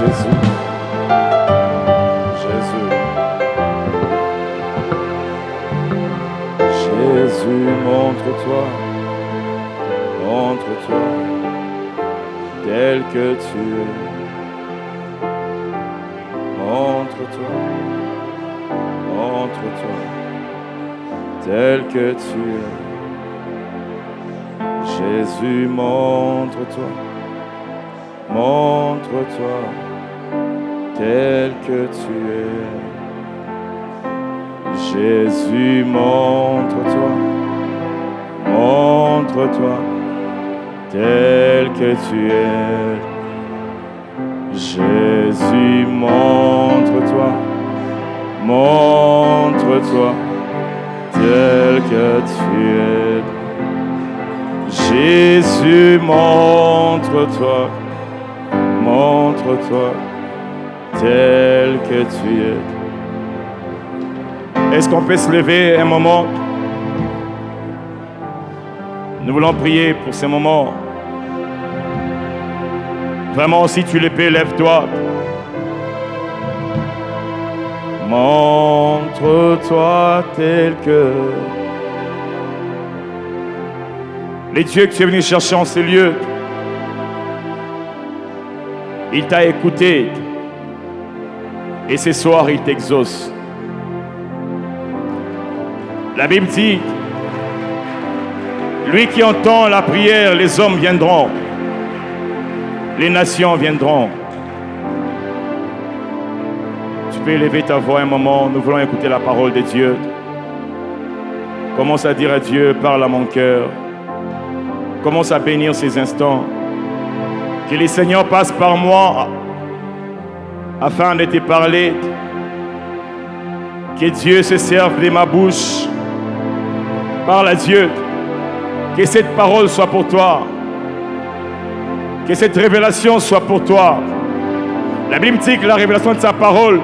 Jésus, Jésus, Jésus, montre-toi, montre-toi, tel que tu es. Montre-toi, montre-toi, tel que tu es. Jésus, montre-toi, montre-toi, tel que tu es. Jésus, montre-toi, montre-toi, tel que tu es. Jésus, montre-toi, montre-toi, tel que tu es. Jésus, montre-toi, montre-toi, tel que tu es. Est-ce qu'on peut se lever un moment? Nous voulons prier pour ces moments. Vraiment, si tu le peux, lève-toi. Montre-toi tel que les dieux que tu es venu chercher en ces lieux. Il t'a écouté et ce soir, il t'exauce. La Bible dit, lui qui entend la prière, les hommes viendront. Les nations viendront. Tu peux élever ta voix un moment. Nous voulons écouter la parole de Dieu. Commence à dire à Dieu, parle à mon cœur. Commence à bénir ces instants. Que le Seigneur passe par moi afin de te parler. Que Dieu se serve de ma bouche. Parle à Dieu. Que cette parole soit pour toi. Que cette révélation soit pour toi. La Bible dit que la révélation de sa parole,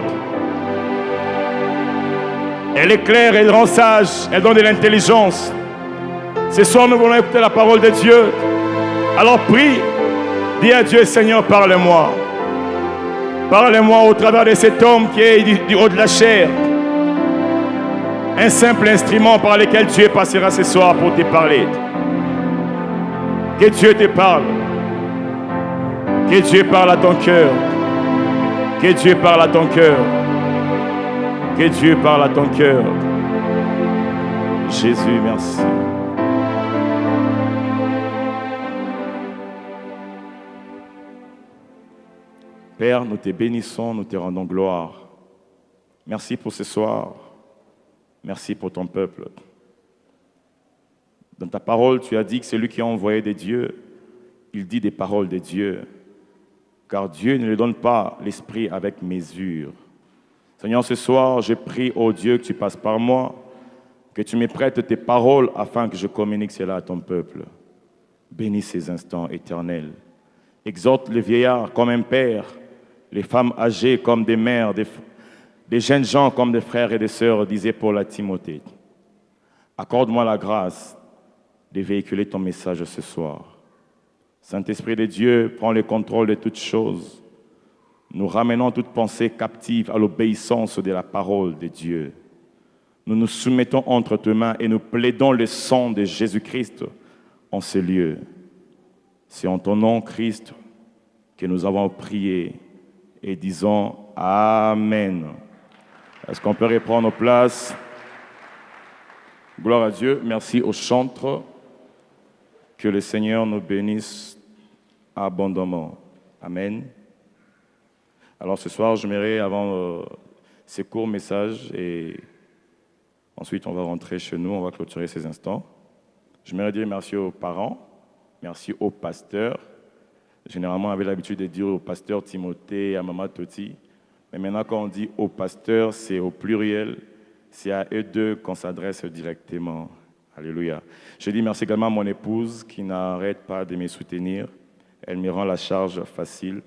elle est claire, elle rend sage, elle donne de l'intelligence. Ce soir, nous voulons écouter la parole de Dieu. Alors prie, dis à Dieu, Seigneur, parle-moi. Parle-moi au travers de cet homme qui est du haut de la chair. Un simple instrument par lequel Dieu passera ce soir pour te parler. Que Dieu te parle. Que Dieu parle à ton cœur. Que Dieu parle à ton cœur. Que Dieu parle à ton cœur. Jésus, merci. Père, nous te bénissons, nous te rendons gloire. Merci pour ce soir. Merci pour ton peuple. Dans ta parole, tu as dit que celui qui a envoyé des dieux, il dit des paroles de Dieu. Car Dieu ne lui donne pas l'esprit avec mesure. Seigneur, ce soir, je prie, ô Dieu, que tu passes par moi, que tu me prêtes tes paroles afin que je communique cela à ton peuple. Bénis ces instants éternels. Exhorte les vieillards comme un père, les femmes âgées comme des mères, des jeunes gens comme des frères et des sœurs, disait Paul à Timothée. Accorde-moi la grâce de véhiculer ton message ce soir. Saint-Esprit de Dieu, prends le contrôle de toutes choses. Nous ramenons toute pensée captive à l'obéissance de la parole de Dieu. Nous nous soumettons entre tes mains et nous plaidons le sang de Jésus-Christ en ces lieux. C'est en ton nom, Christ, que nous avons prié et disons Amen. Est-ce qu'on peut reprendre nos places? Gloire à Dieu. Merci aux chantres. Que le Seigneur nous bénisse abondamment. Amen. Alors ce soir, j'aimerais, avant ces courts messages, et ensuite on va rentrer chez nous, on va clôturer ces instants. J'aimerais dire merci aux parents, merci aux pasteurs. Généralement, on avait l'habitude de dire au pasteur Timothée et à Maman Toti. Mais maintenant, quand on dit aux pasteurs, c'est au pluriel. C'est à eux deux qu'on s'adresse directement. Alléluia. Je dis merci également à mon épouse qui n'arrête pas de me soutenir. Elle me rend la charge facile.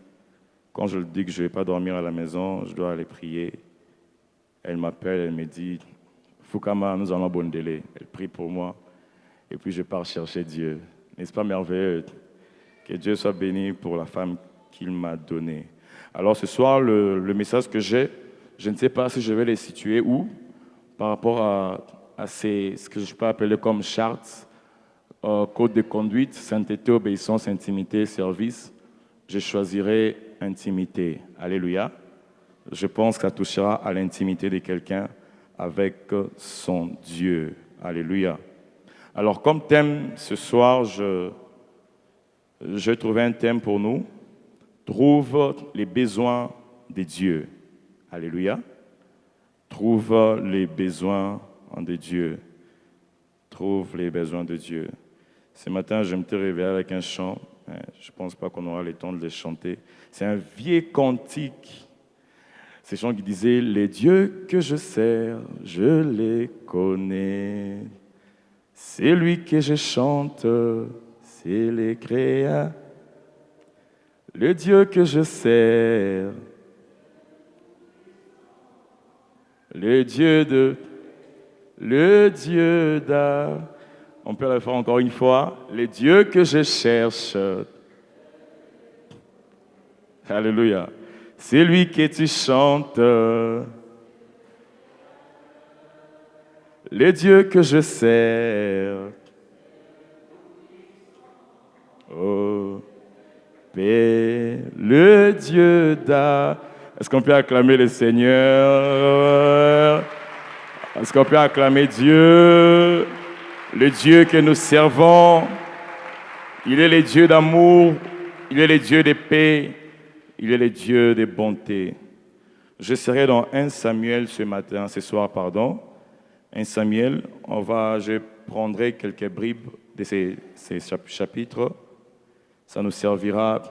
Quand je lui dis que je ne vais pas dormir à la maison, je dois aller prier. Elle m'appelle, elle me dit « Fukama, nous allons bon délai ». Elle prie pour moi et puis je pars chercher Dieu. N'est-ce pas merveilleux? Que Dieu soit béni pour la femme qu'il m'a donnée. Alors ce soir, le message que j'ai, je ne sais pas si je vais les situer où, par rapport à ce que je peux appeler comme chartes, code de conduite, sainteté, obéissance, intimité, service. Je choisirai intimité. Alléluia. Je pense que ça touchera à l'intimité de quelqu'un avec son Dieu. Alléluia. Alors comme thème, ce soir, je trouvais un thème pour nous. Trouve les besoins de Dieu. Alléluia. Trouve les besoins de Dieu. Trouve les besoins de Dieu. Ce matin, je me suis réveillé avec un chant. Je ne pense pas qu'on aura le temps de le chanter. C'est un vieux cantique. C'est un chant qui disait « Les dieux que je sers, je les connais. C'est lui que je chante, c'est les créa. Le Dieu que je sers, le Dieu d'A. » On peut le faire encore une fois. Le Dieu que je cherche. Alléluia. C'est lui que tu chantes. Le Dieu que je sers. Oh, paix, le Dieu d'A. Est-ce qu'on peut acclamer le Seigneur? Est-ce qu'on peut acclamer Dieu? Le Dieu que nous servons, il est le Dieu d'amour, il est le Dieu de paix, il est le Dieu de bonté. Je serai dans 1 Samuel ce soir. 1 Samuel, je prendrai quelques bribes de ces chapitres. Ça nous servira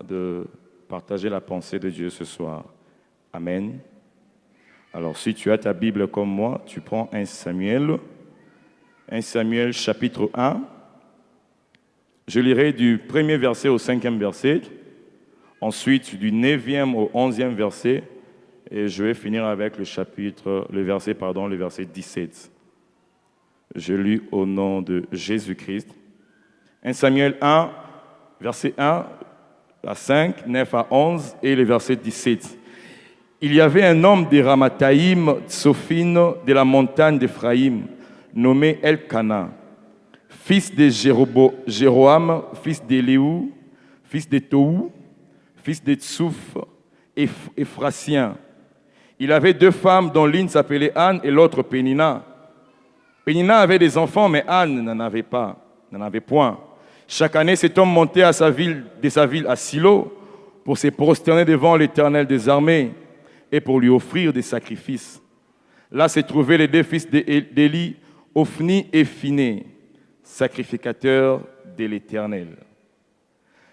de partager la pensée de Dieu ce soir. Amen. Alors, si tu as ta Bible comme moi, tu prends 1 Samuel. 1 Samuel chapitre 1. Je lirai du 1er verset au 5e verset. Ensuite, du 9e au 11e verset. Et je vais finir avec le verset 17. Je lis au nom de Jésus-Christ. 1 Samuel 1, verset 1 à 5, 9 à 11 et le verset 17. Il y avait un homme de Ramathaïm, Tsophine, de la montagne d'Éphraïm, nommé Elkana, fils de Jéroam, fils d'Éléou, fils de Tohu, fils de Tsouf, Éphrasien. Il avait 2 femmes dont l'une s'appelait Anne et l'autre Pénina. Pénina avait des enfants, mais Anne n'en avait point. Chaque année, cet homme montait de sa ville à Silo pour se prosterner devant l'Éternel des armées et pour lui offrir des sacrifices. Là se trouvaient les 2 fils d'Élie, Ophni et Phiné, sacrificateurs de l'Éternel.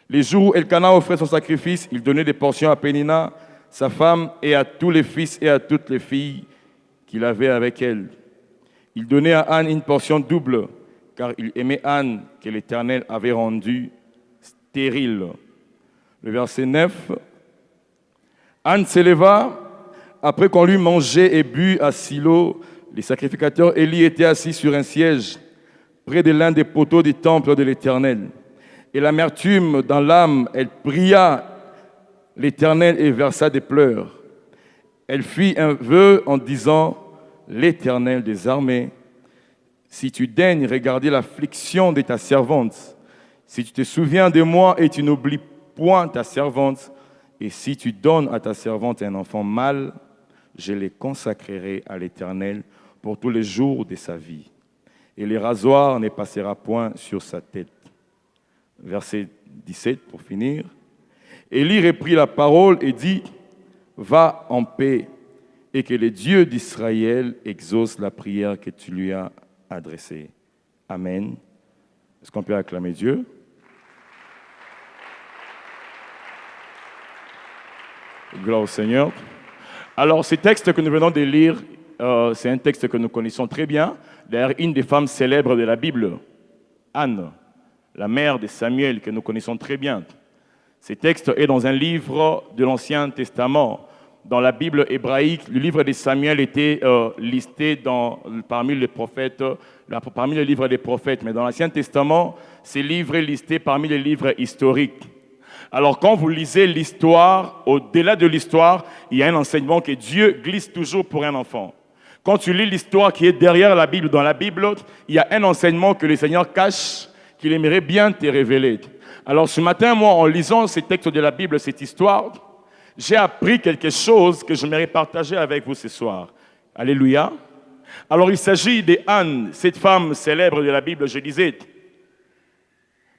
Les jours où Elkana offrait son sacrifice, il donnait des portions à Pénina, sa femme, et à tous les fils et à toutes les filles qu'il avait avec elle. Il donnait à Anne une portion double, car il aimait Anne que l'Éternel avait rendue stérile. Le verset 9. Anne s'éleva, après qu'on lui mangeait et bu à Silo. Les sacrificateurs Élie étaient assis sur un siège, près de l'un des poteaux du temple de l'Éternel. Et l'amertume dans l'âme, elle pria l'Éternel et versa des pleurs. Elle fit un vœu en disant « L'Éternel des armées, si tu daignes regarder l'affliction de ta servante, si tu te souviens de moi et tu n'oublies point ta servante, et si tu donnes à ta servante un enfant mâle, je les consacrerai à l'Éternel pour tous les jours de sa vie. Et le rasoir ne passera point sur sa tête. » Verset 17 pour finir. Élie reprit la parole et dit « Va en paix, et que le Dieu d'Israël exauce la prière que tu lui as adressée. » Amen. Est-ce qu'on peut acclamer Dieu? Gloire au Seigneur. Alors, ce texte que nous venons de lire, c'est un texte que nous connaissons très bien. D'ailleurs, une des femmes célèbres de la Bible, Anne, la mère de Samuel, que nous connaissons très bien. Ce texte est dans un livre de l'Ancien Testament. Dans la Bible hébraïque, le livre de Samuel était listé parmi les prophètes, parmi les livres des prophètes. Mais dans l'Ancien Testament, ce livre est listé parmi les livres historiques. Alors quand vous lisez l'histoire, au-delà de l'histoire, il y a un enseignement que Dieu glisse toujours pour un enfant. Quand tu lis l'histoire qui est derrière la Bible, dans la Bible, il y a un enseignement que le Seigneur cache, qu'il aimerait bien te révéler. Alors ce matin, moi, en lisant ces textes de la Bible, cette histoire, j'ai appris quelque chose que j'aimerais partager avec vous ce soir. Alléluia. Alors il s'agit de Anne, cette femme célèbre de la Bible, je disais.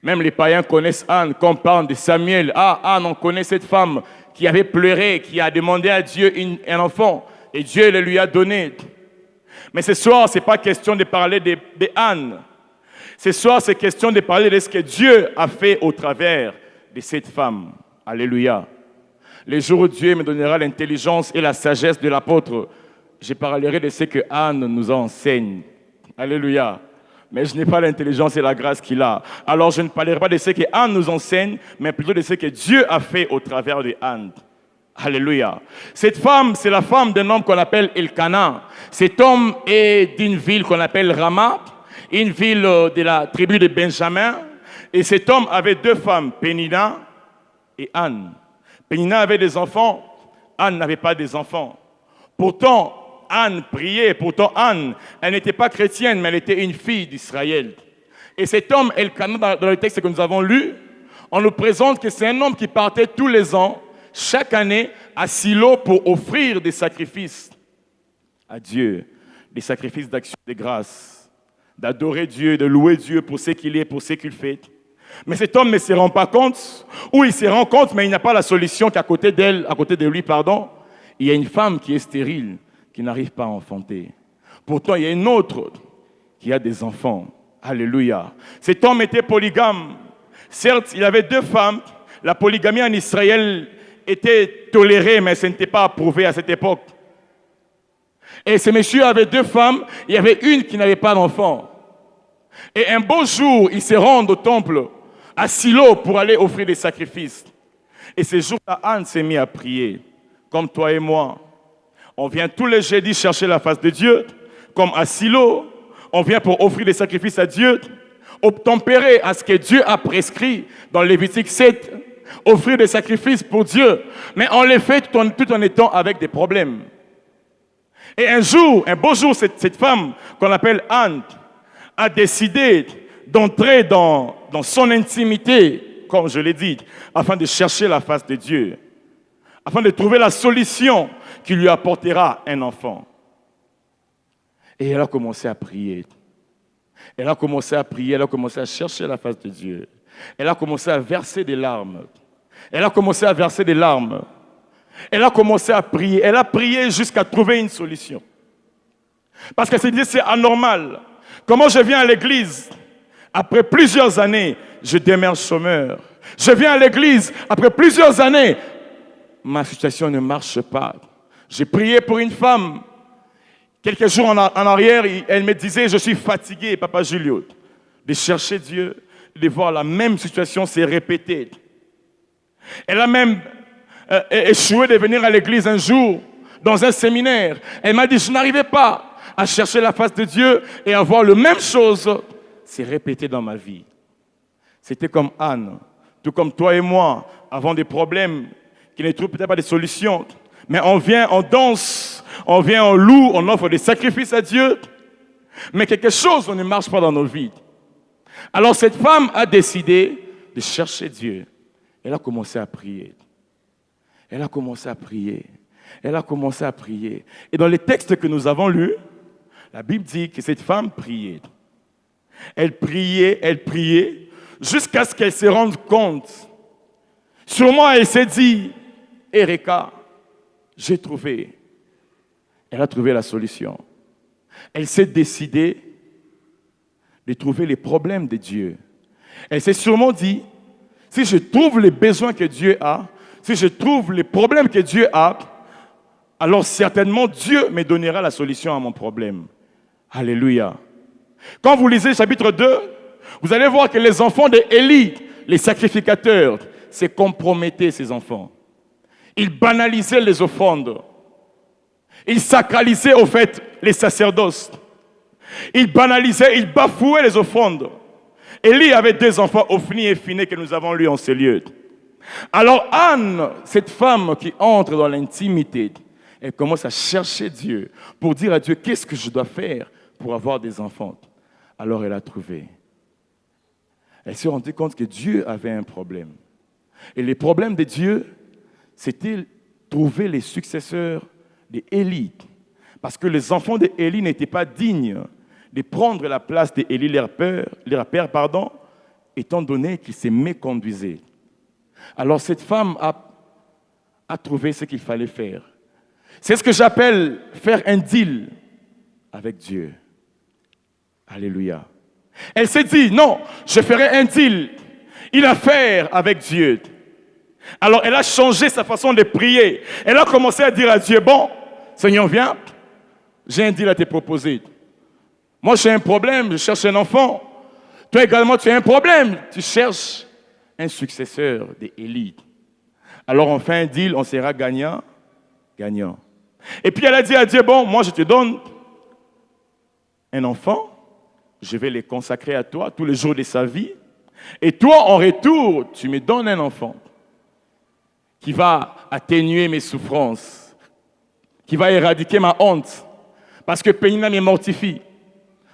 Même les païens connaissent Anne, quand on parle de Samuel. Ah, Anne, on connaît cette femme qui avait pleuré, qui a demandé à Dieu un enfant, et Dieu le lui a donné. Mais ce soir, ce n'est pas question de parler de Anne. Ce soir, c'est question de parler de ce que Dieu a fait au travers de cette femme. Alléluia. Les jours où Dieu me donnera l'intelligence et la sagesse de l'apôtre, je parlerai de ce que Anne nous enseigne. Alléluia. Mais je n'ai pas l'intelligence et la grâce qu'il a. Alors je ne parlerai pas de ce que Anne nous enseigne, mais plutôt de ce que Dieu a fait au travers de Anne. Alléluia. Cette femme, c'est la femme d'un homme qu'on appelle Elkana. Cet homme est d'une ville qu'on appelle Rama, une ville de la tribu de Benjamin. Et cet homme avait deux femmes, Pénina et Anne. Pénina avait des enfants, Anne n'avait pas des enfants. Pourtant, Anne priait, pourtant Anne, elle n'était pas chrétienne, mais elle était une fille d'Israël. Et cet homme, Elkana, dans le texte que nous avons lu, on nous présente que c'est un homme qui partait tous les ans, chaque année, à Silo pour offrir des sacrifices à Dieu, des sacrifices d'action de grâce, d'adorer Dieu, de louer Dieu pour ce qu'il est, pour ce qu'il fait. Mais cet homme ne se rend pas compte, ou il se rend compte, mais il n'a pas la solution qu'à côté d'elle, à côté de lui, il y a une femme qui est stérile, qui n'arrive pas à enfanter. Pourtant, il y a une autre qui a des enfants. Alléluia. Cet homme était polygame. Certes, il avait deux femmes. La polygamie en Israël était tolérée, mais ce n'était pas approuvé à cette époque. Et ce monsieur avait deux femmes. Il y avait une qui n'avait pas d'enfant. Et un beau jour, il se rend au temple, à Silo, pour aller offrir des sacrifices. Et ce jour-là, Anne s'est mise à prier, comme toi et moi. On vient tous les jeudis chercher la face de Dieu, comme à Silo. On vient pour offrir des sacrifices à Dieu, obtempérer à ce que Dieu a prescrit dans Lévitique 7, offrir des sacrifices pour Dieu. Mais on les fait tout en étant avec des problèmes. Et un beau jour, cette femme qu'on appelle Anne a décidé d'entrer dans son intimité, comme je l'ai dit, afin de chercher la face de Dieu, afin de trouver la solution qui lui apportera un enfant. Et elle a commencé à prier. Elle a commencé à prier, elle a commencé à chercher la face de Dieu. Elle a commencé à verser des larmes. Elle a commencé à verser des larmes. Elle a commencé à prier. Elle a prié jusqu'à trouver une solution. Parce qu'elle s'est dit, c'est anormal. Comment je viens à l'église, après plusieurs années, je demeure chômeur. Je viens à l'église, après plusieurs années, ma situation ne marche pas. J'ai prié pour une femme. Quelques jours en arrière, elle me disait, je suis fatigué, Papa Julio, de chercher Dieu, de voir la même situation se répéter. Elle a même échoué de venir à l'église un jour, dans un séminaire. Elle m'a dit, je n'arrivais pas à chercher la face de Dieu et à voir la même chose se répéter dans ma vie. C'était comme Anne, tout comme toi et moi, avons des problèmes qui ne trouvent peut-être pas de solutions. Mais on vient, on danse, on vient, on loue, on offre des sacrifices à Dieu. Mais quelque chose ne marche pas dans nos vies. Alors cette femme a décidé de chercher Dieu. Elle a commencé à prier. Elle a commencé à prier. Elle a commencé à prier. Et dans les textes que nous avons lus, la Bible dit que cette femme priait. Elle priait, jusqu'à ce qu'elle se rende compte. Sûrement, elle s'est dit, Erika, j'ai trouvé. Elle a trouvé la solution. Elle s'est décidée de trouver les problèmes de Dieu. Elle s'est sûrement dit, si je trouve les besoins que Dieu a, si je trouve les problèmes que Dieu a, alors certainement Dieu me donnera la solution à mon problème. Alléluia. Quand vous lisez le chapitre 2, vous allez voir que les enfants d'Élie, les sacrificateurs, se compromettaient, ces enfants. Ils banalisaient les offrandes. Ils sacralisaient au fait les sacerdoces. Ils banalisaient, ils bafouaient les offrandes. Élie avait deux enfants, Ophni et Phiné, que nous avons lus en ces lieux. Alors Anne, cette femme qui entre dans l'intimité, elle commence à chercher Dieu pour dire à Dieu, qu'est-ce que je dois faire pour avoir des enfants? Alors elle a trouvé. Elle s'est rendue compte que Dieu avait un problème. Et le problème de Dieu, c'était trouver les successeurs d'Élie. Parce que les enfants d'Élie n'étaient pas dignes de prendre la place d'Élie, leur père, étant donné qu'ils se méconduisaient. Alors cette femme a trouvé ce qu'il fallait faire. C'est ce que j'appelle faire un deal avec Dieu. Alléluia. Elle s'est dit, non, je ferai un deal, une affaire avec Dieu. Alors elle a changé sa façon de prier. Elle a commencé à dire à Dieu, bon, Seigneur, viens, j'ai un deal à te proposer. Moi, j'ai un problème, je cherche un enfant. Toi également, tu as un problème, tu cherches un successeur d'Élie. Alors on fait un deal, on sera gagnant. Et puis elle a dit à Dieu, bon, moi je te donne un enfant, je vais le consacrer à toi tous les jours de sa vie. Et toi, en retour, tu me donnes un enfant qui va atténuer mes souffrances, qui va éradiquer ma honte, parce que Pénina me mortifie.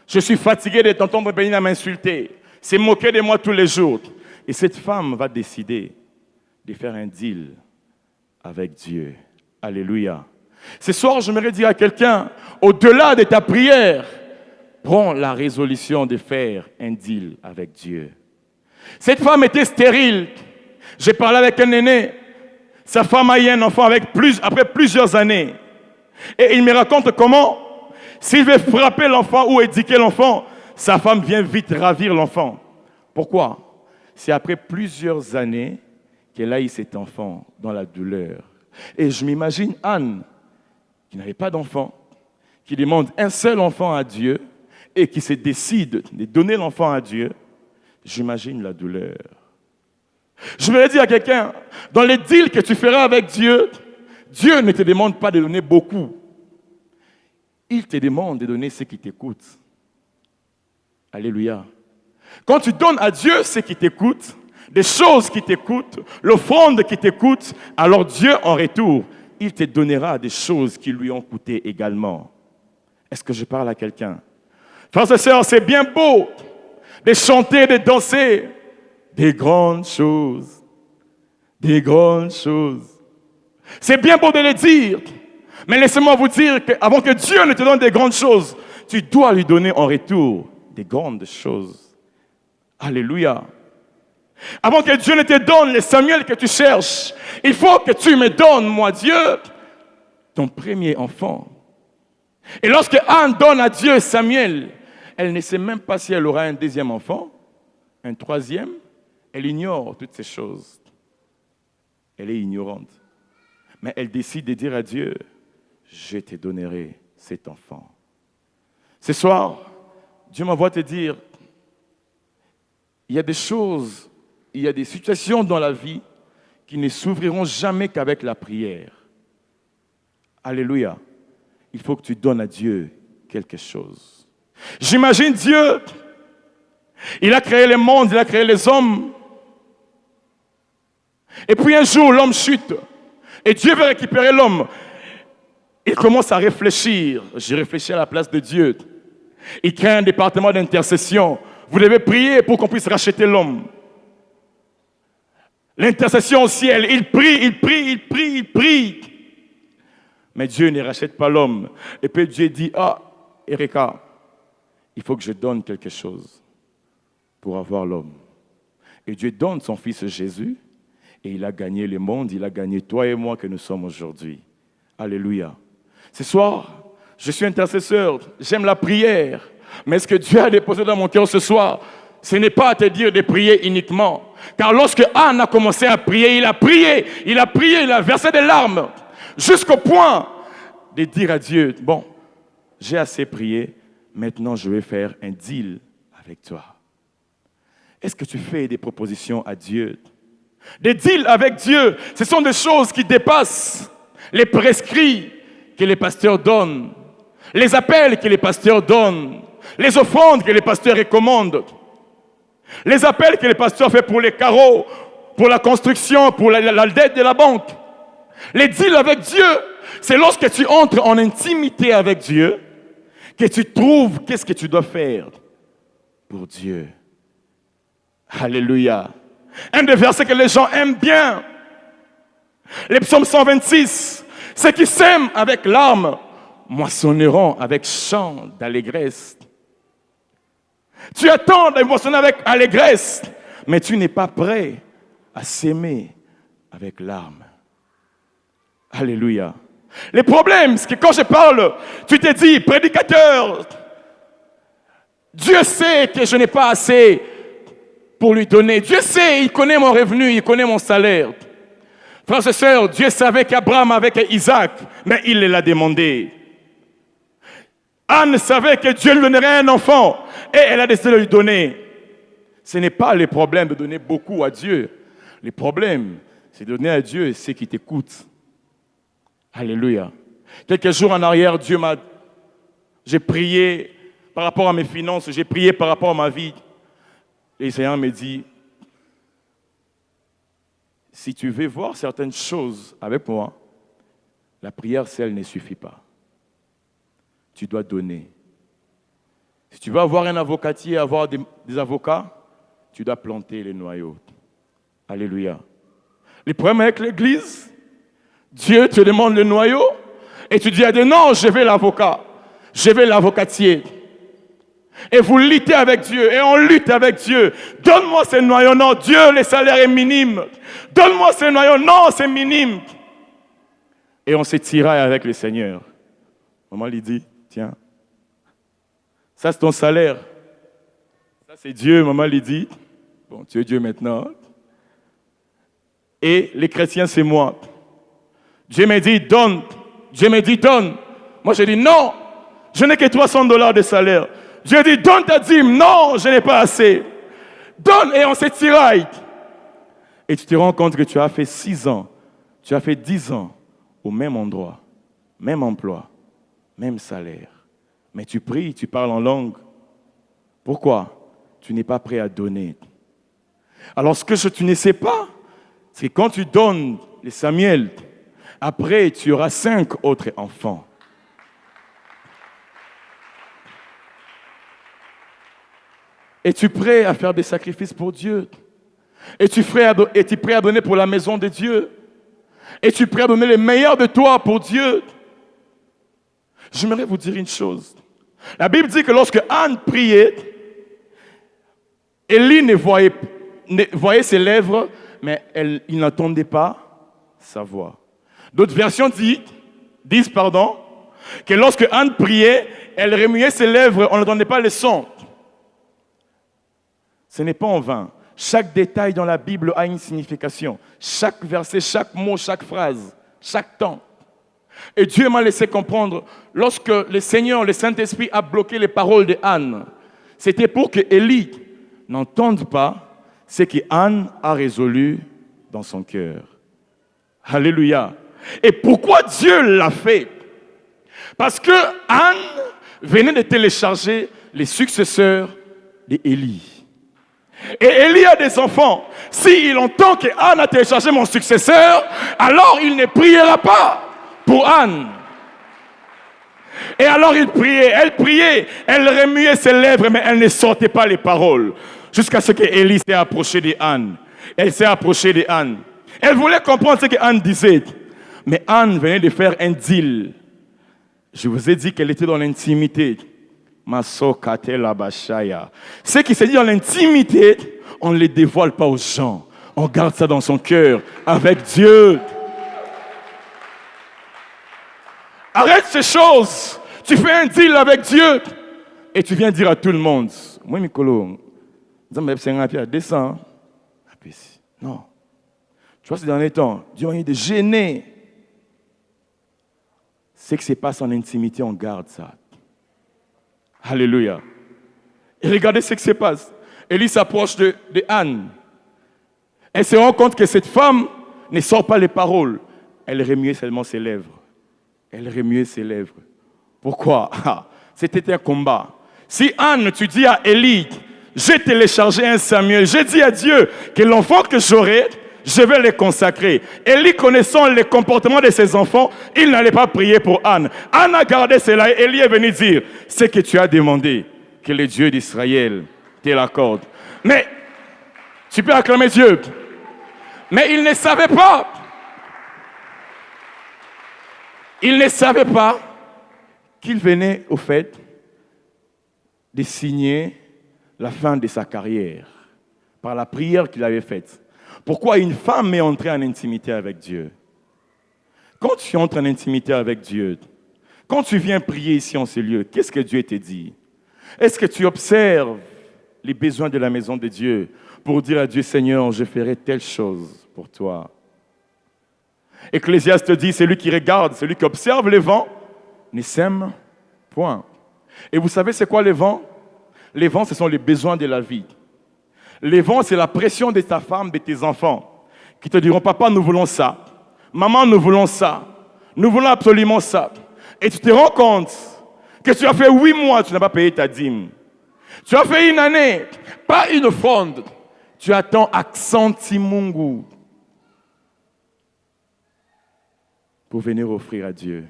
Je suis fatigué de t'entendre Pénina m'insulter, se moquer de moi tous les jours. Et cette femme va décider de faire un deal avec Dieu. Alléluia. Ce soir, j'aimerais dire à quelqu'un, au-delà de ta prière, prends la résolution de faire un deal avec Dieu. Cette femme était stérile. J'ai parlé avec un aîné. Sa femme a eu un enfant après plusieurs années. Et il me raconte comment, s'il veut frapper l'enfant ou éduquer l'enfant, sa femme vient vite ravir l'enfant. Pourquoi? C'est après plusieurs années qu'elle a eu cet enfant dans la douleur. Et je m'imagine Anne, qui n'avait pas d'enfant, qui demande un seul enfant à Dieu et qui se décide de donner l'enfant à Dieu. J'imagine la douleur. Je voudrais dire à quelqu'un, dans les deals que tu feras avec Dieu, Dieu ne te demande pas de donner beaucoup. Il te demande de donner ce qui t'écoute. Alléluia. Quand tu donnes à Dieu ce qui t'écoute, des choses qui t'écoutent, l'offrande qui t'écoute, alors Dieu, en retour, il te donnera des choses qui lui ont coûté également. Est-ce que je parle à quelqu'un? Frères et sœurs, c'est bien beau de chanter, de danser des grandes choses. Des grandes choses. C'est bien beau de le dire, mais laissez-moi vous dire qu'avant que Dieu ne te donne des grandes choses, tu dois lui donner en retour des grandes choses. Alléluia. Avant que Dieu ne te donne le Samuel que tu cherches, il faut que tu me donnes, moi Dieu, ton premier enfant. Et lorsque Anne donne à Dieu Samuel, elle ne sait même pas si elle aura un deuxième enfant, un troisième. Elle ignore toutes ces choses. Elle est ignorante. Mais elle décide de dire à Dieu, je te donnerai cet enfant. Ce soir, Dieu m'envoie te dire, il y a des choses, il y a des situations dans la vie qui ne s'ouvriront jamais qu'avec la prière. Alléluia. Il faut que tu donnes à Dieu quelque chose. J'imagine Dieu, il a créé le monde, il a créé les hommes. Et puis un jour, l'homme chute. Et Dieu veut récupérer l'homme. Il commence à réfléchir. J'ai réfléchi à la place de Dieu. Il crée un département d'intercession. Vous devez prier pour qu'on puisse racheter l'homme. L'intercession au ciel, il prie. Mais Dieu ne rachète pas l'homme. Et puis Dieu dit, Erika, il faut que je donne quelque chose pour avoir l'homme. Et Dieu donne son fils Jésus, et il a gagné le monde, il a gagné toi et moi que nous sommes aujourd'hui. Alléluia. Ce soir, je suis intercesseur, j'aime la prière, mais ce que Dieu a déposé dans mon cœur ce soir, ce n'est pas à te dire de prier uniquement. Car lorsque Anne a commencé à prier, il a versé des larmes, jusqu'au point de dire à Dieu, bon, j'ai assez prié, maintenant je vais faire un deal avec toi. Est-ce que tu fais des propositions à Dieu? Des deals avec Dieu, ce sont des choses qui dépassent les prescrits que les pasteurs donnent, les appels que les pasteurs donnent, les offrandes que les pasteurs recommandent, les appels que les pasteurs font pour les carreaux pour la construction, pour la dette de la banque. Les deals avec Dieu, c'est lorsque tu entres en intimité avec Dieu que tu trouves qu'est-ce que tu dois faire pour Dieu. Alléluia. Un des versets que les gens aiment bien. Les psaumes 126. Ceux qui sèment avec larmes moissonneront avec chant d'allégresse. Tu attends d'émotionner avec allégresse, mais tu n'es pas prêt à s'aimer avec larmes. Alléluia. Le problème, c'est que quand je parle, tu te dis, prédicateur, Dieu sait que je n'ai pas assez pour lui donner. Dieu sait, il connaît mon revenu, il connaît mon salaire. Frères et sœurs, Dieu savait qu'Abraham avait Isaac, mais il l'a demandé. Anne savait que Dieu lui donnerait un enfant et elle a décidé de lui donner. Ce n'est pas le problème de donner beaucoup à Dieu. Le problème, c'est de donner à Dieu ce qui t'écoute. Alléluia. Quelques jours en arrière, j'ai prié par rapport à mes finances, j'ai prié par rapport à ma vie. Et le Seigneur me dit, si tu veux voir certaines choses avec moi, la prière seule ne suffit pas. Tu dois donner. Si tu veux avoir un avocatier, avoir des avocats, tu dois planter les noyaux. Alléluia. Le problème avec l'Église, Dieu te demande le noyau et tu dis à Dieu, non, je veux l'avocat, je veux l'avocatier. Et vous luttez avec Dieu, et on lutte avec Dieu. Donne-moi ces noyaux, non, Dieu, le salaire est minime. Donne-moi ces noyaux, non, c'est minime. Et on se tiraille avec le Seigneur. Maman lui dit, tiens, ça c'est ton salaire. Ça c'est Dieu, maman lui dit. Bon, tu es Dieu maintenant. Et les chrétiens, c'est moi. Dieu me dit, donne. Dieu me dit, donne. Moi, je dis, non, je n'ai que $300 de salaire. Dieu dit, donne ta dîme. Non, je n'ai pas assez. Donne et on se tiraille. Et tu te rends compte que tu as fait 6 ans, tu as fait 10 ans au même endroit, même emploi, même salaire. Mais tu pries, tu parles en langue. Pourquoi? Tu n'es pas prêt à donner. Alors ce que tu ne sais pas, c'est que quand tu donnes les Samuel, après tu auras 5 autres enfants. Es-tu prêt à faire des sacrifices pour Dieu? Es-tu prêt à donner pour la maison de Dieu? Es-tu prêt à donner le meilleur de toi pour Dieu? J'aimerais vous dire une chose. La Bible dit que lorsque Anne priait, Élie voyait ses lèvres, mais il n'entendait pas sa voix. D'autres versions disent que lorsque Anne priait, elle remuait ses lèvres, on n'entendait pas le son. Ce n'est pas en vain. Chaque détail dans la Bible a une signification. Chaque verset, chaque mot, chaque phrase, chaque temps. Et Dieu m'a laissé comprendre, lorsque le Seigneur, le Saint-Esprit a bloqué les paroles de Anne, c'était pour que Élie n'entende pas ce qu'Anne a résolu dans son cœur. Alléluia. Et pourquoi Dieu l'a fait? Parce que Anne venait de télécharger les successeurs d'Élie. Et Élie a des enfants. S'il entend que Anne a téléchargé mon successeur, alors il ne priera pas pour Anne. Et alors il priait, elle remuait ses lèvres, mais elle ne sortait pas les paroles. Jusqu'à ce que Élie s'est approché de Anne. Elle s'est approchée de Anne. Elle voulait comprendre ce que Anne disait. Mais Anne venait de faire un deal. Je vous ai dit qu'elle était dans l'intimité. Ce qui se dit dans l'intimité, on ne les dévoile pas aux gens. On garde ça dans son cœur, avec Dieu. Arrête ces choses. Tu fais un deal avec Dieu et tu viens dire à tout le monde, moi, Mikolo, descends. Non. Tu vois, ces derniers temps, Dieu a été gêné. Ce qui se passe en intimité, on garde ça. Alléluia. Et regardez ce qui se passe. Élie s'approche de Anne. Elle se rend compte que cette femme ne sort pas les paroles. Elle remuait seulement ses lèvres. Elle remuait ses lèvres. Pourquoi? C'était un combat. Si Anne, tu dis à Élie, j'ai téléchargé un Samuel, j'ai dit à Dieu que l'enfant que j'aurai, je vais les consacrer. Élie, connaissant les comportements de ses enfants, il n'allait pas prier pour Anne. Anne a gardé cela et Élie est venu dire, ce que tu as demandé, que le Dieu d'Israël te l'accorde. Mais, tu peux acclamer Dieu. Mais il ne savait pas. Il ne savait pas qu'il venait au fait de signer la fin de sa carrière par la prière qu'il avait faite. Pourquoi une femme est entrée en intimité avec Dieu? Quand tu entres en intimité avec Dieu, quand tu viens prier ici en ce lieu, qu'est-ce que Dieu te dit? Est-ce que tu observes les besoins de la maison de Dieu pour dire à Dieu, Seigneur, je ferai telle chose pour toi? Ecclésiaste dit, celui qui regarde, celui qui observe les vents, ne sème point. Et vous savez c'est quoi les vents? Les vents, ce sont les besoins de la vie. Les vents, c'est la pression de ta femme, de tes enfants, qui te diront, papa, nous voulons ça. Maman, nous voulons ça. Nous voulons absolument ça. Et tu te rends compte que tu as fait 8 mois, tu n'as pas payé ta dîme. Tu as fait 1 année, pas une offrande. Tu attends accenti mungu pour venir offrir à Dieu.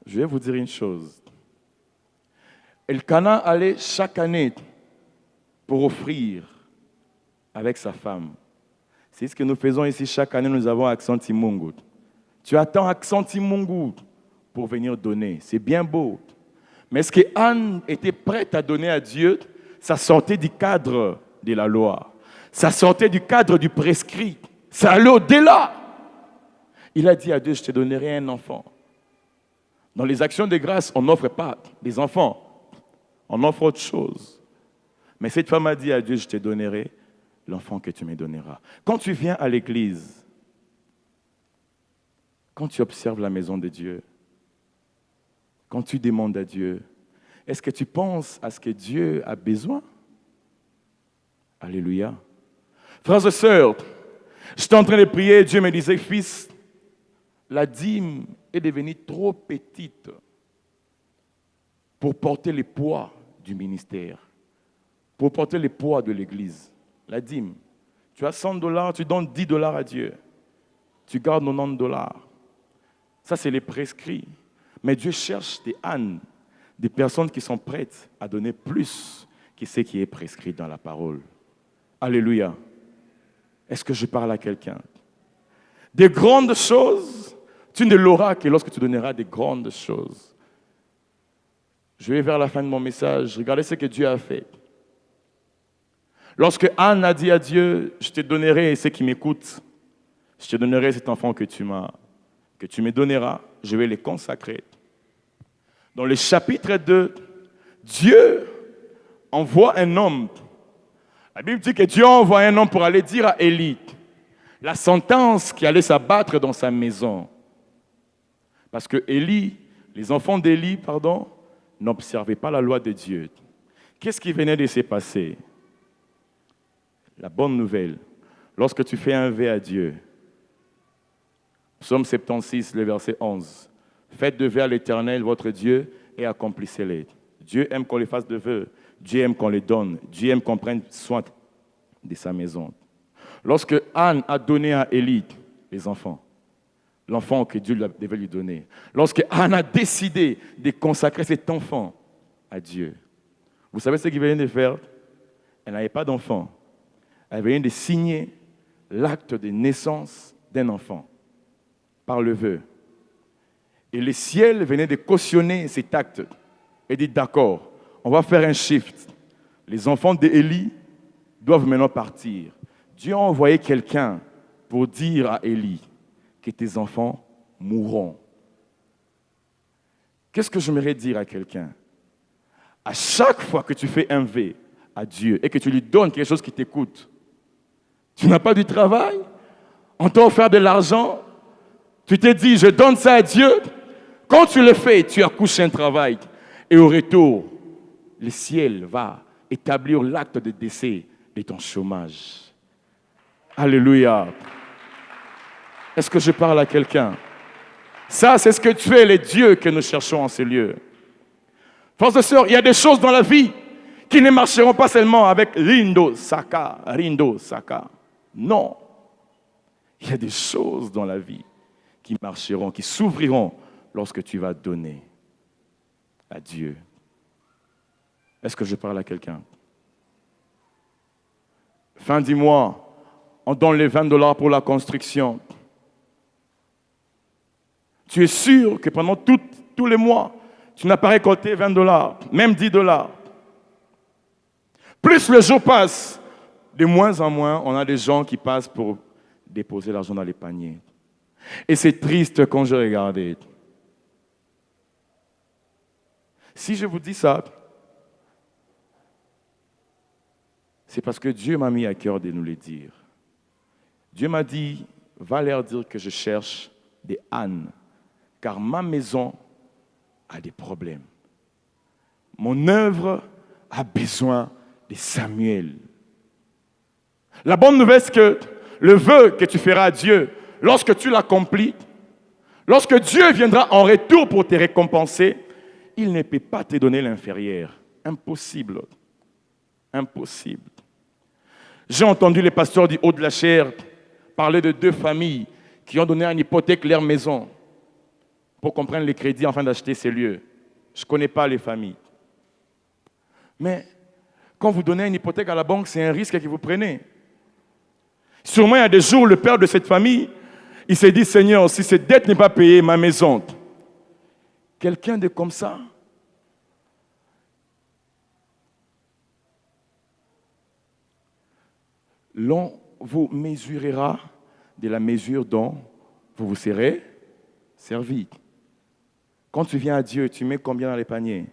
Je vais vous dire une chose. Elkana allait chaque année pour offrir avec sa femme. C'est ce que nous faisons ici chaque année, nous avons accenti mungu. Tu attends accenti mungu pour venir donner. C'est bien beau. Mais ce que Anne était prête à donner à Dieu, ça sortait du cadre de la loi. Ça sortait du cadre du prescrit. Ça allait au-delà. Il a dit à Dieu, je te donnerai un enfant. Dans les actions de grâce, on n'offre pas des enfants. On offre autre chose. Mais cette femme a dit à Dieu, je te donnerai l'enfant que tu me donneras. Quand tu viens à l'église, quand tu observes la maison de Dieu, quand tu demandes à Dieu, est-ce que tu penses à ce que Dieu a besoin? Alléluia. Frères et sœurs, j'étais en train de prier, Dieu me disait, fils, la dîme est devenue trop petite pour porter le poids du ministère, pour porter le poids de l'église. La dîme. Tu as $100, tu donnes $10 à Dieu. Tu gardes $90. Ça, c'est les prescrits. Mais Dieu cherche des ânes, des personnes qui sont prêtes à donner plus que ce qui est prescrit dans la parole. Alléluia. Est-ce que je parle à quelqu'un? Des grandes choses, tu ne l'auras que lorsque tu donneras des grandes choses. Je vais vers la fin de mon message. Regardez ce que Dieu a fait. Lorsque Anne a dit à Dieu, je te donnerai ce qui m'écoute, je te donnerai cet enfant que tu me donneras, je vais le consacrer. Dans le chapitre 2, Dieu envoie un homme. La Bible dit que Dieu envoie un homme pour aller dire à Élie la sentence qui allait s'abattre dans sa maison. Parce que les enfants d'Élie, n'observaient pas la loi de Dieu. Qu'est-ce qui venait de se passer? La bonne nouvelle, lorsque tu fais un vœu à Dieu, Psaume 76, le verset 11, faites de vœux à l'Éternel, votre Dieu, et accomplissez-les. Dieu aime qu'on les fasse de vœux, Dieu aime qu'on les donne, Dieu aime qu'on prenne soin de sa maison. Lorsque Anne a donné à Élie les enfants, l'enfant que Dieu devait lui donner, lorsque Anne a décidé de consacrer cet enfant à Dieu, vous savez ce qu'il venait de faire? Elle n'avait pas d'enfant. Elle vient de signer l'acte de naissance d'un enfant par le vœu. Et le ciel venait de cautionner cet acte et dit d'accord, on va faire un shift. Les enfants d'Élie doivent maintenant partir. Dieu a envoyé quelqu'un pour dire à Élie que tes enfants mourront. Qu'est-ce que j'aimerais dire à quelqu'un? À chaque fois que tu fais un vœu à Dieu et que tu lui donnes quelque chose qui t'écoute, tu n'as pas du travail, on t'a offert de l'argent, tu t'es dit, je donne ça à Dieu. Quand tu le fais, tu accouches un travail. Et au retour, le ciel va établir l'acte de décès de ton chômage. Alléluia. Est-ce que je parle à quelqu'un? Ça, c'est ce que tu es, les dieux que nous cherchons en ce lieu. Frères et sœurs, il y a des choses dans la vie qui ne marcheront pas seulement avec Rindo Saka. Non. Il y a des choses dans la vie qui marcheront, qui s'ouvriront lorsque tu vas donner à Dieu. Est-ce que je parle à quelqu'un? Fin du mois, on donne les $20 pour la construction. Tu es sûr que pendant tous les mois, tu n'as pas récolté $20, même $10. Plus le jour passe, de moins en moins, on a des gens qui passent pour déposer l'argent dans les paniers. Et c'est triste quand je regardais. Si je vous dis ça, c'est parce que Dieu m'a mis à cœur de nous le dire. Dieu m'a dit, va leur dire que je cherche des ânes, car ma maison a des problèmes. Mon œuvre a besoin de Samuel. La bonne nouvelle, c'est que le vœu que tu feras à Dieu, lorsque tu l'accomplis, lorsque Dieu viendra en retour pour te récompenser, il ne peut pas te donner l'inférieur. Impossible. Impossible. J'ai entendu les pasteurs du Haut-de-la-Chair parler de 2 familles qui ont donné en hypothèque leur maison pour qu'on prenne les crédits afin d'acheter ces lieux. Je ne connais pas les familles. Mais quand vous donnez une hypothèque à la banque, c'est un risque que vous prenez. Sûrement, il y a des jours où le père de cette famille, il s'est dit, Seigneur, si cette dette n'est pas payée, ma maison. Quelqu'un de comme ça, l'on vous mesurera de la mesure dont vous vous serez servi. Quand tu viens à Dieu, tu mets combien dans les paniers?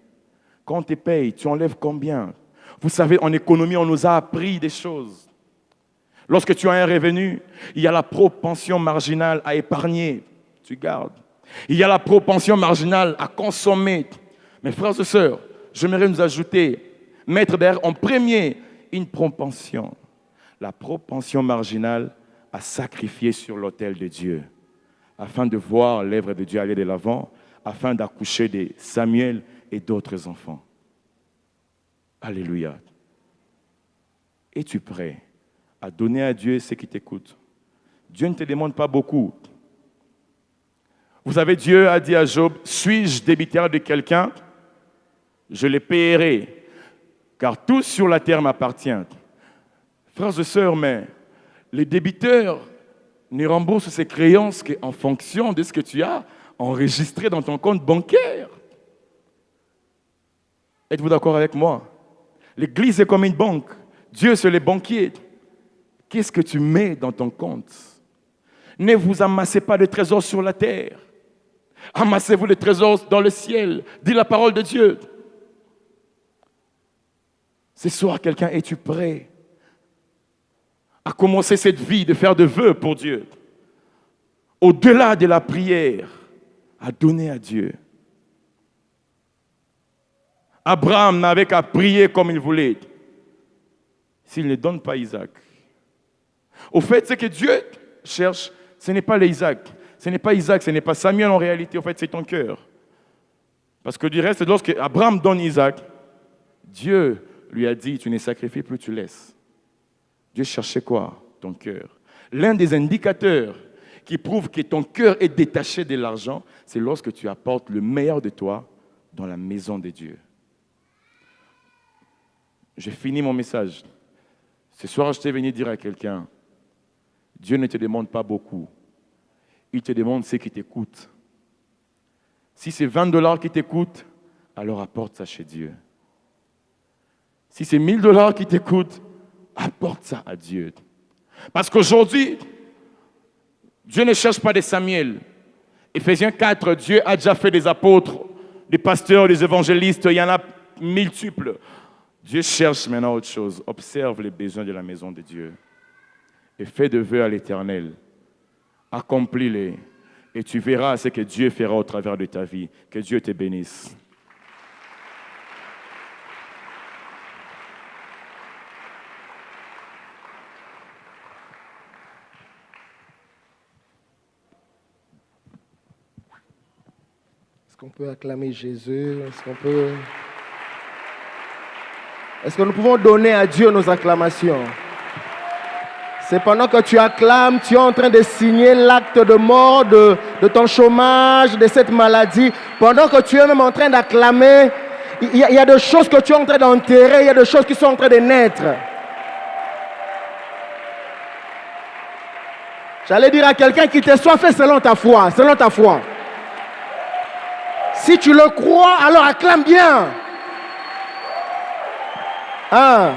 Quand on te paye, tu enlèves combien? Vous savez, en économie, on nous a appris des choses. Lorsque tu as un revenu, il y a la propension marginale à épargner. Tu gardes. Il y a la propension marginale à consommer. Mes frères et sœurs, j'aimerais nous ajouter, mettre derrière en premier une propension. La propension marginale à sacrifier sur l'autel de Dieu, afin de voir l'œuvre de Dieu aller de l'avant, afin d'accoucher de Samuel et d'autres enfants. Alléluia. Es-tu prêt à donner à Dieu ce qui t'écoute? Dieu ne te demande pas beaucoup. Vous savez, Dieu a dit à Job, suis-je débiteur de quelqu'un? Je le paierai, car tout sur la terre m'appartient. Frères et sœurs, mais les débiteurs ne remboursent ses créances qu'en fonction de ce que tu as enregistré dans ton compte bancaire. Êtes-vous d'accord avec moi? L'Église est comme une banque. Dieu, c'est le banquier. Qu'est-ce que tu mets dans ton compte? Ne vous amassez pas de trésors sur la terre. Amassez-vous les trésors dans le ciel. Dis la parole de Dieu. Ce soir, quelqu'un, es-tu prêt à commencer cette vie de faire des vœux pour Dieu? Au-delà de la prière, à donner à Dieu. Abraham n'avait qu'à prier comme il voulait. S'il ne donne pas Isaac. Au fait, ce que Dieu cherche, ce n'est pas l'Isaac. Ce n'est pas Isaac, ce n'est pas Samuel en réalité. Au fait, c'est ton cœur. Parce que du reste, lorsque Abraham donne Isaac, Dieu lui a dit, tu ne sacrifies plus, tu laisses. Dieu cherchait quoi? Ton cœur. L'un des indicateurs qui prouve que ton cœur est détaché de l'argent, c'est lorsque tu apportes le meilleur de toi dans la maison de Dieu. J'ai fini mon message. Ce soir, je t'ai venu dire à quelqu'un, Dieu ne te demande pas beaucoup. Il te demande ce qui t'écoute. Si c'est $20 qui t'écoutent, alors apporte ça chez Dieu. Si c'est $1000 qui t'écoutent, apporte ça à Dieu. Parce qu'aujourd'hui, Dieu ne cherche pas des Samuel. Éphésiens 4, Dieu a déjà fait des apôtres, des pasteurs, des évangélistes, il y en a multiples. Dieu cherche maintenant autre chose. Observe les besoins de la maison de Dieu. Et fais de vœux à l'Éternel. Accomplis-les. Et tu verras ce que Dieu fera au travers de ta vie. Que Dieu te bénisse. Est-ce qu'on peut acclamer Jésus? Est-ce que nous pouvons donner à Dieu nos acclamations? C'est pendant que tu acclames, tu es en train de signer l'acte de mort de ton chômage, de cette maladie. Pendant que tu es même en train d'acclamer, il y a des choses que tu es en train d'enterrer, il y a des choses qui sont en train de naître. J'allais dire à quelqu'un qui te soit fait selon ta foi, selon ta foi. Si tu le crois, alors acclame bien. 1,